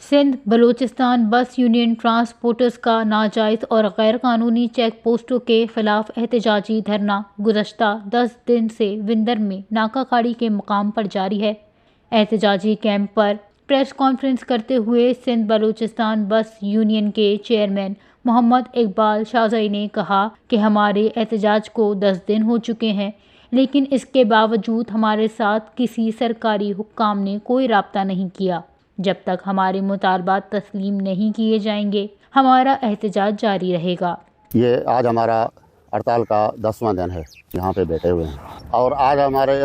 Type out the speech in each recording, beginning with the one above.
सिंध बलूचिस्तान बस union transporters का नाजायज़ और गैर कानूनी चेक पोस्टों के खिलाफ एहतजाजी धरना गुज़श्ता 10 दिन से विंदर में नाकाखाड़ी के मुकाम पर जारी है। एहतजाजी कैंप पर प्रेस कॉन्फ्रेंस करते हुए सिंध बलूचिस्तान बस यूनियन के चेयरमैन मोहम्मद इकबाल शाहज़ई ने कहा कि हमारे एहतजाज को 10 दिन हो चुके हैं, लेकिन इसके बावजूद हमारे साथ किसी सरकारी हुक्काम ने कोई राब्ता नहीं किया। जब तक हमारे मुतालबात तस्लीम नहीं किए जाएंगे, हमारा एहतजाज जारी रहेगा। ये आज हमारा हड़ताल का 10वां दिन है, यहाँ पे बैठे हुए हैं और आज हमारे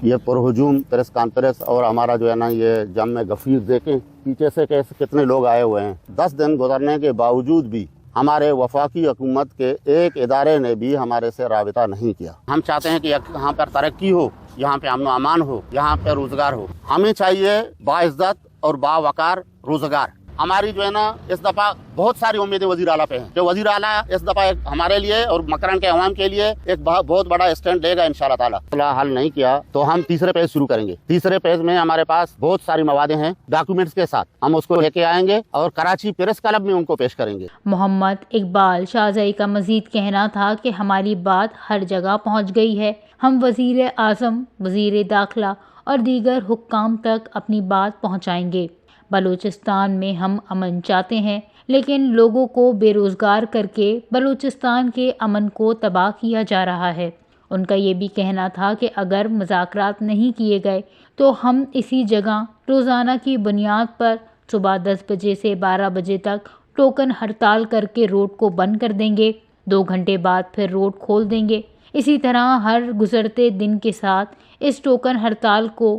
ये पुरहुजूम प्रेस कॉन्फ्रेंस और हमारा जो है ना ये जम में गफीर देखें पीछे से कैसे कितने लोग आए हुए हैं। 10 दिन गुजरने के बावजूद भी हमारे वफाकी हुकूमत के एक इदारे ने भी हमारे से राबिता नहीं किया। हम चाहते हैं कि यहाँ पर तरक्की हो, यहाँ पे अमन व अमान हो, यहाँ पे रोजगार हो। हमें चाहिए बाइज्जत और बावकार रोजगार। हमारी जो है ना इस दफा बहुत सारी उम्मीदें वजीर आला पे हैं कि वजीर आला इस दफा हमारे लिए और मकरान के अवाम के लिए एक बहुत बड़ा स्टैंड लेगा इंशाल्लाह ताला। हल नहीं किया तो हम तीसरे पेज शुरू करेंगे। तीसरे पेज में हमारे पास बहुत सारी मवादे हैं डॉक्यूमेंट्स के साथ, हम उसको लेके आएंगे और कराची प्रेस क्लब में उनको पेश करेंगे। मोहम्मद इकबाल शाहज़ई का मजीद कहना था कि हमारी बात हर जगह पहुँच गई है। हम वजीर आज़म, वजीर दाखिला और दीगर हुक्काम तक अपनी बात पहुँचाएंगे। बलूचिस्तान में हम अमन चाहते हैं, लेकिन लोगों को बेरोज़गार करके बलूचिस्तान के अमन को तबाह किया जा रहा है। उनका ये भी कहना था कि अगर मुज़ाकरात नहीं किए गए तो हम इसी जगह रोज़ाना की बुनियाद पर सुबह 10 बजे से 12 बजे तक टोकन हड़ताल करके रोड को बंद कर देंगे। 2 घंटे बाद फिर रोड खोल देंगे। इसी तरह हर गुजरते दिन के साथ इस टोकन हड़ताल को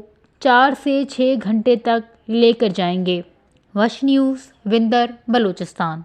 4 से 6 घंटे तक लेकर जाएंगे। वश न्यूज़, विंदर, बलूचिस्तान।